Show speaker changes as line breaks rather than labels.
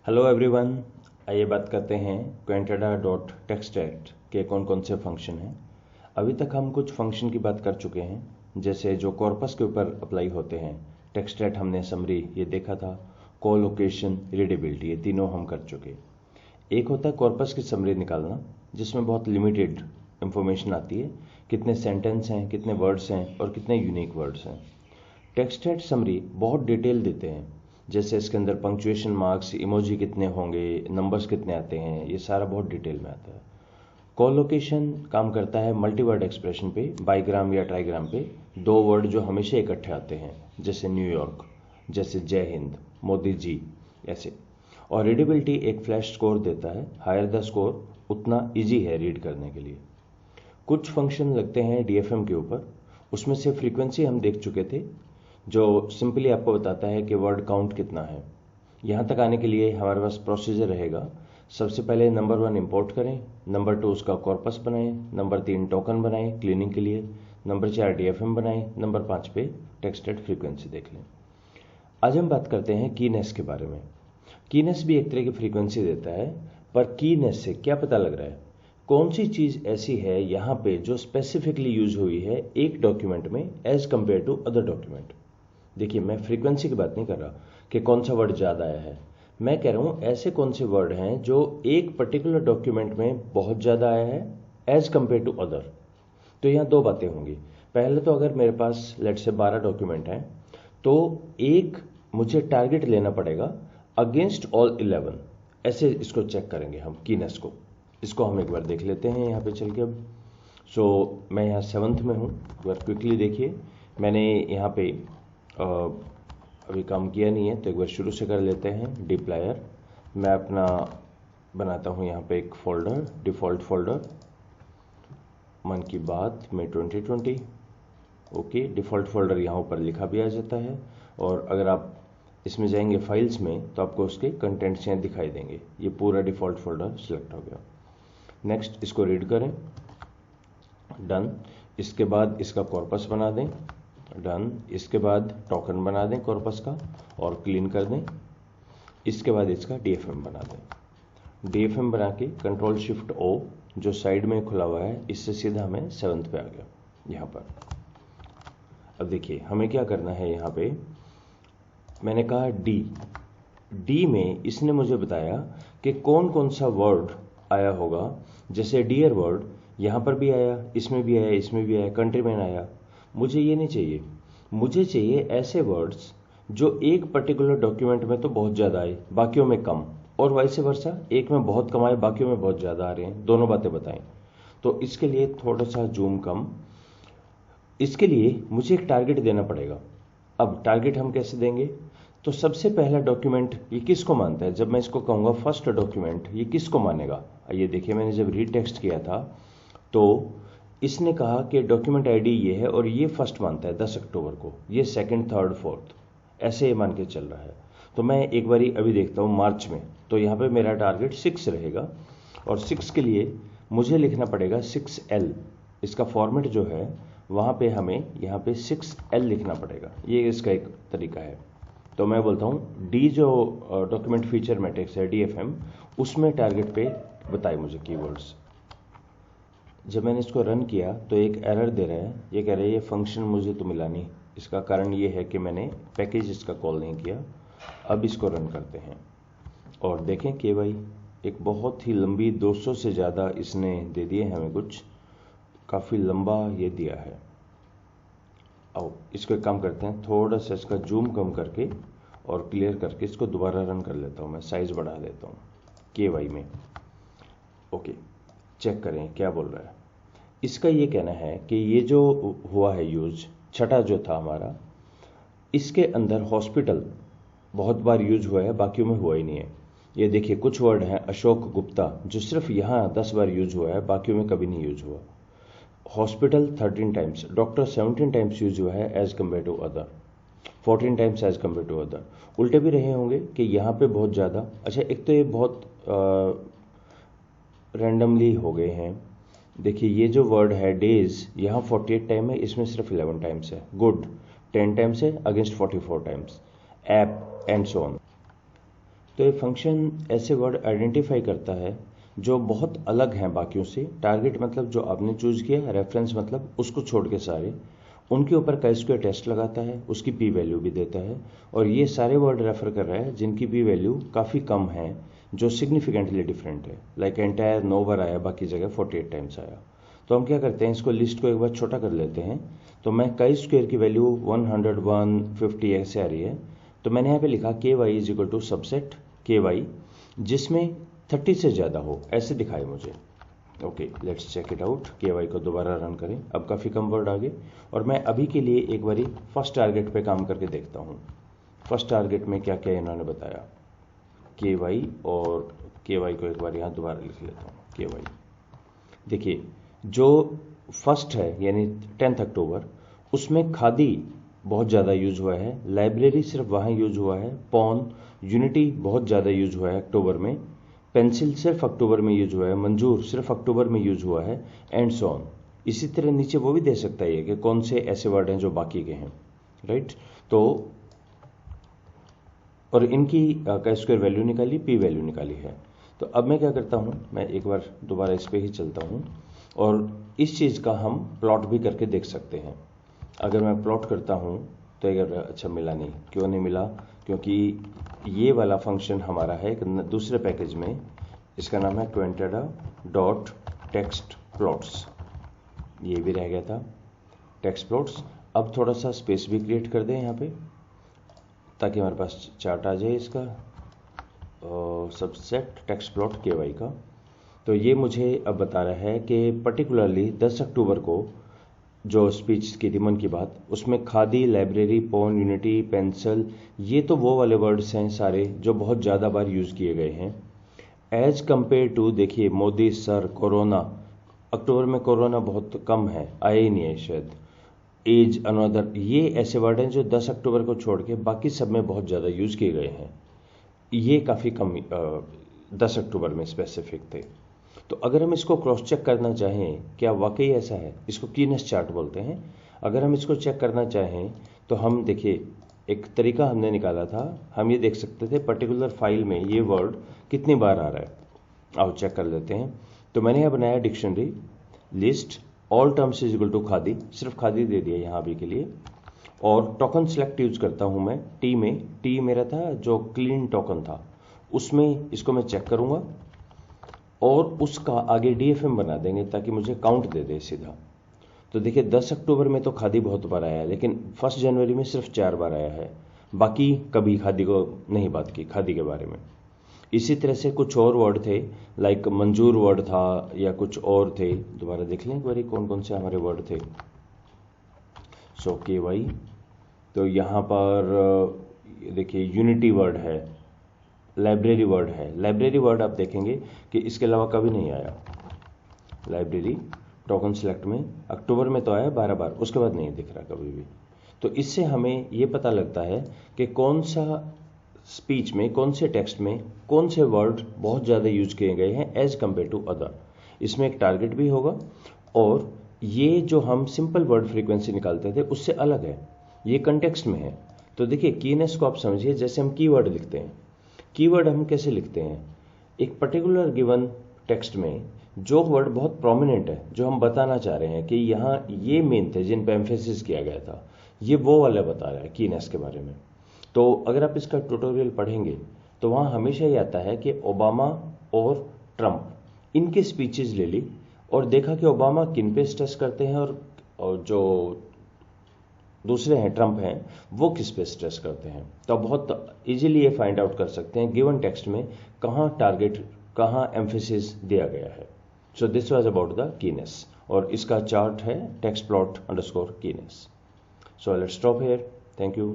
Hello everyone. आइए बात करते हैं quanteda.txtlet के कौन कौन से फंक्शन हैं। अभी तक हम कुछ फंक्शन की बात कर चुके हैं, जैसे जो कॉर्पस के ऊपर अप्लाई होते हैं। टेक्स्टलेट हमने समरी ये देखा था, कोलोकेशन, रीडेबिलिटी, ये तीनों हम कर चुके। एक होता है कॉर्पस की समरी निकालना, जिसमें बहुत लिमिटेड इंफॉर्मेशन आती है, कितने सेंटेंस हैं, कितने वर्ड्स हैं और कितने यूनिक वर्ड्स हैं। टेक्स्टलेट समरी बहुत डिटेल देते हैं, जैसे इसके अंदर पंक्चुएशन मार्क्स, इमोजी कितने होंगे, नंबर्स कितने आते हैं, ये सारा बहुत डिटेल में आता है। कोलोकेशन काम करता है मल्टीवर्ड एक्सप्रेशन पे, बाईग्राम या ट्राईग्राम पे, दो वर्ड जो हमेशा इकट्ठे आते हैं, जैसे न्यूयॉर्क, जैसे जय हिंद, मोदी जी, ऐसे। और रीडेबिलिटी एक फ्लैश स्कोर देता है, हायर द स्कोर उतना ईजी है रीड करने के लिए। कुछ फंक्शन लगते हैं डीएफएम के ऊपर, उसमें से फ्रीक्वेंसी हम देख चुके थे, जो सिंपली आपको बताता है कि वर्ड काउंट कितना है। यहाँ तक आने के लिए हमारे पास प्रोसीजर रहेगा। सबसे पहले नंबर 1 इंपोर्ट करें, नंबर 2 उसका कॉर्पस बनाएं, नंबर 3 टोकन बनाएं क्लीनिंग के लिए, नंबर 4 डीएफएम बनाएं, नंबर 5 पे टेक्स्टेड फ्रीक्वेंसी देख लें। आज हम बात करते हैं कीनेस के बारे में। कीनेस भी एक तरह की फ्रीक्वेंसी देता है, पर कीनेस से क्या पता लग रहा है, कौन सी चीज़ ऐसी है यहाँ पे जो स्पेसिफिकली यूज हुई है एक डॉक्यूमेंट में as compare to other document. देखिए, मैं फ्रीक्वेंसी की बात नहीं कर रहा कि कौन सा वर्ड ज़्यादा आया है, मैं कह रहा हूँ ऐसे कौन से वर्ड हैं जो एक पर्टिकुलर डॉक्यूमेंट में बहुत ज़्यादा आया है एज कंपेयर टू अदर। तो यहाँ दो बातें होंगी। पहले तो अगर मेरे पास लेट से 12 डॉक्यूमेंट हैं, तो एक मुझे टारगेट लेना पड़ेगा अगेंस्ट ऑल 11, ऐसे इसको चेक करेंगे हम कीनेस को। इसको हम एक बार देख लेते हैं यहाँ पे चल के। अब मैं यहाँ 7th में हूँ, एक बार क्विकली देखिए। मैंने यहाँ पे अभी काम किया नहीं है, तो एक बार शुरू से कर लेते हैं। डिप्लायर, मैं अपना बनाता हूँ यहाँ पे एक फोल्डर, डिफ़ॉल्ट फोल्डर, मन की बात में 2020। ओके, डिफ़ॉल्ट फोल्डर यहाँ ऊपर लिखा भी आ जाता है, और अगर आप इसमें जाएंगे फाइल्स में तो आपको उसके कंटेंट्स यहाँ दिखाई देंगे। ये पूरा डिफ़ॉल्ट फोल्डर सिलेक्ट हो गया। नेक्स्ट, इसको रीड करें, डन। इसके बाद इसका कॉर्पस बना दें, डन। इसके बाद टोकन बना दें कॉर्पस का और क्लीन कर दें। इसके बाद इसका डीएफएम बना दें। डीएफएम बना के कंट्रोल शिफ्ट ओ, जो साइड में खुला हुआ है, इससे सीधा हमें 7th पे आ गया यहाँ पर। अब देखिए हमें क्या करना है। यहाँ पे मैंने कहा डी में इसने मुझे बताया कि कौन कौन सा वर्ड आया होगा। जैसे डियर वर्ड यहाँ पर भी आया, इसमें भी आया, इसमें भी आया, कंट्रीमैन आया। मुझे ये नहीं चाहिए, मुझे चाहिए ऐसे वर्ड्स जो एक पर्टिकुलर डॉक्यूमेंट में तो बहुत ज़्यादा आए, बाकियों में कम, और वाइस वर्सा, एक में बहुत कम आए, बाकियों में बहुत ज़्यादा आ रहे हैं। दोनों बातें बताएं। तो इसके लिए थोड़ा सा जूम कम। इसके लिए मुझे एक टारगेट देना पड़ेगा। अब टारगेट हम कैसे देंगे? तो सबसे पहला डॉक्यूमेंट ये किसको मानता है? जब मैं इसको कहूँगा फर्स्ट डॉक्यूमेंट, ये किसको मानेगा? ये देखिए, मैंने जब रीड टेक्स्ट किया था तो इसने कहा कि डॉक्यूमेंट आईडी ये है और ये फर्स्ट मानता है 10 अक्टूबर को, ये सेकंड, थर्ड, फोर्थ, ऐसे ये मान के चल रहा है। तो मैं एक बारी अभी देखता हूँ मार्च में, तो यहाँ पे मेरा टारगेट 6 रहेगा, और 6 के लिए मुझे लिखना पड़ेगा 6L। इसका फॉर्मेट जो है वहाँ पे हमें यहाँ पे 6L लिखना पड़ेगा, ये इसका एक तरीका है। तो मैं बोलता हूँ डी, जो डॉक्यूमेंट फीचर मैट्रिक्स है डीएफएम, उसमें टारगेट पे बताए मुझे कीवर्ड्स। जब मैंने इसको रन किया तो एक एरर दे रहा है, ये कह रहा है ये फंक्शन मुझे तो मिला नहीं। इसका कारण ये है कि मैंने पैकेज इसका कॉल नहीं किया। अब इसको रन करते हैं और देखें कि भाई एक बहुत ही लंबी 200 से ज़्यादा इसने दे दिए हमें, कुछ काफ़ी लंबा ये दिया है। आओ इसको एक काम करते हैं, थोड़ा सा इसका जूम कम करके और क्लियर करके इसको दोबारा रन कर लेता हूँ। मैं साइज़ बढ़ा देता हूँ KY में। ओके, चेक करें क्या बोल रहा है। इसका ये कहना है कि ये जो हुआ है यूज, छठा जो था हमारा, इसके अंदर हॉस्पिटल बहुत बार यूज हुआ है, बाकियों में हुआ ही नहीं है। ये देखिए कुछ वर्ड हैं, अशोक गुप्ता, जो सिर्फ यहाँ 10 बार यूज हुआ है, बाकियों में कभी नहीं यूज हुआ। Hospital 13 times, doctor 17 times use हुआ है as compare to other, 14 times as compare to other. उल्टे भी रहे होंगे कि यहाँ पे बहुत ज़्यादा। अच्छा, एक तो ये बहुत रैंडमली हो गए हैं। देखिए ये जो वर्ड है डेज, यहाँ 48 टाइम है, इसमें सिर्फ 11 टाइम्स है। गुड 10 टाइम्स है against 44 times. App and so on. तो ये फंक्शन ऐसे वर्ड आइडेंटिफाई करता है जो बहुत अलग हैं बाकियों से। टारगेट मतलब जो आपने चूज किया, रेफरेंस मतलब उसको छोड़ के सारे, उनके ऊपर का स्क्वायर टेस्ट लगाता है, उसकी पी वैल्यू भी देता है, और ये सारे वर्ड रेफर कर रहा है जिनकी पी वैल्यू काफ़ी कम है, जो सिग्निफिकेंटली डिफरेंट है। लाइक एंटायर 9 बार आया, बाकी जगह 48 टाइम्स आया। तो हम क्या करते हैं, इसको लिस्ट को एक बार छोटा कर लेते हैं। तो मैं कई स्क्वायर की वैल्यू 100, 150 ऐसे आ रही है, तो मैंने यहाँ पे लिखा K Y is equal to subset K Y जिसमें 30 से ज़्यादा हो, ऐसे दिखाए मुझे। Okay, let's check it out. K Y को दोबारा रन करें, अब काफ़ी कम वर्ड आ गए, और मैं अभी के लिए एक बारी फर्स्ट टारगेट पे काम करके देखता हूँ। फर्स्ट टारगेट में क्या क्या इन्होंने बताया, के वाई, और के वाई को एक बार यहाँ दोबारा लिख लेता हूँ, के वाई। देखिए जो फर्स्ट है यानी 10 अक्टूबर, उसमें खादी बहुत ज़्यादा यूज हुआ है, लाइब्रेरी सिर्फ वहाँ यूज हुआ है, पॉन यूनिटी बहुत ज़्यादा यूज हुआ है अक्टूबर में, पेंसिल सिर्फ अक्टूबर में यूज हुआ है, मंजूर सिर्फ अक्टूबर में यूज हुआ है, एंड सो ऑन। इसी तरह नीचे वो भी दे सकता है कि कौन से ऐसे वर्ड हैं जो बाकी के हैं, राइट। तो और इनकी का स्क्वायर वैल्यू निकाली, पी वैल्यू निकाली है। तो अब मैं क्या करता हूँ, मैं एक बार दोबारा इस पर ही चलता हूँ, और इस चीज़ का हम प्लॉट भी करके देख सकते हैं। अगर मैं प्लॉट करता हूँ तो अगर अच्छा मिला नहीं, क्यों नहीं मिला, क्योंकि ये वाला फंक्शन हमारा है एक दूसरे पैकेज में, इसका नाम है क्वेंटेडा डॉट टेक्स्ट प्लॉट्स, ये भी रह गया था टेक्स्ट प्लॉट्स। अब थोड़ा सा स्पेस भी क्रिएट कर दें यहाँ पे, ताकि हमारे पास चार्ट आ जाए इसका, सबसेट टेक्स्ट प्लॉट के वाई का। तो ये मुझे अब बता रहा है कि पर्टिकुलरली 10 अक्टूबर को जो स्पीच की थी मन की बात, उसमें khadi, library, pawn, unity, pencil, ये तो वो वाले वर्ड्स हैं सारे जो बहुत ज़्यादा बार यूज़ किए गए हैं। एज कंपेयर टू, देखिए मोदी सर, कोरोना, अक्टूबर में कोरोना बहुत कम है, आया ही नहीं है शायद, एज, अनदर, ये ऐसे वर्ड हैं जो 10 अक्टूबर को छोड़ के बाकी सब में बहुत ज़्यादा यूज़ किए गए हैं। ये काफ़ी कम 10 अक्टूबर में स्पेसिफिक थे। तो अगर हम इसको क्रॉस चेक करना चाहें क्या वाकई ऐसा है, इसको कीनेस चार्ट बोलते हैं। अगर हम इसको चेक करना चाहें तो हम देखिए एक तरीका हमने निकाला था, हम ये देख सकते थे पर्टिकुलर फाइल में ये वर्ड कितनी बार आ रहा है। आओ चेक कर लेते हैं। तो मैंने यहाँ बनाया dictionary list, all terms is equal to khadi, सिर्फ खादी दे दिया यहाँ अभी के लिए, और टोकन सेलेक्ट यूज करता हूँ मैं टी में, टी मेरा था जो क्लीन टोकन था, उसमें इसको मैं चेक करूँगा और उसका आगे डीएफएम बना देंगे ताकि मुझे काउंट दे दे सीधा। तो देखिए 10 अक्टूबर में तो खादी बहुत बार आया है, लेकिन 1 जनवरी में सिर्फ 4 बार आया है, बाकी कभी खादी को नहीं बात की, खादी के बारे में। इसी तरह से कुछ और वर्ड थे, लाइक मंजूर वर्ड था या कुछ और थे, दोबारा देख लें एक बार कौन कौन से हमारे वर्ड थे। सो के वाई, तो यहाँ पर देखिए यूनिटी वर्ड है, लाइब्रेरी वर्ड है, लाइब्रेरी वर्ड आप देखेंगे कि इसके अलावा कभी नहीं आया। लाइब्रेरी टोकन सेलेक्ट में अक्टूबर में तो आया 12 बार, उसके बाद नहीं दिख रहा कभी भी। तो इससे हमें ये पता लगता है कि कौन सा स्पीच में, कौन से टेक्स्ट में कौन से वर्ड बहुत ज़्यादा यूज किए गए हैं एज कम्पेयर टू अदर। इसमें एक टारगेट भी होगा, और ये जो हम सिंपल वर्ड फ्रीक्वेंसी निकालते थे उससे अलग है, ये कंटेक्स्ट में है। तो देखिए कीनेस को आप समझिए जैसे हम कीवर्ड लिखते हैं। कीवर्ड हम कैसे लिखते हैं, एक पर्टिकुलर गिवन टेक्स्ट में जो वर्ड बहुत प्रोमिनेंट है, जो हम बताना चाह रहे हैं कि यहाँ ये मेन थे जिन पे एम्फेसिस किया गया था, ये वो वाला बता रहा है कीनेस के बारे में। तो अगर आप इसका ट्यूटोरियल पढ़ेंगे तो वहाँ हमेशा ही आता है कि ओबामा और ट्रंप, इनके स्पीचेस ले ली और देखा कि ओबामा किन पे स्ट्रेस करते हैं और जो दूसरे हैं ट्रंप हैं वो किस पे स्ट्रेस करते हैं। तो आप बहुत इजीली ये फाइंड आउट कर सकते हैं गिवन टेक्स्ट में कहाँ टारगेट, कहाँ एम्फेसिस दिया गया है। So this was about the kinase, और इसका चार्ट है text plot underscore kinase. So let's stop here, thank you.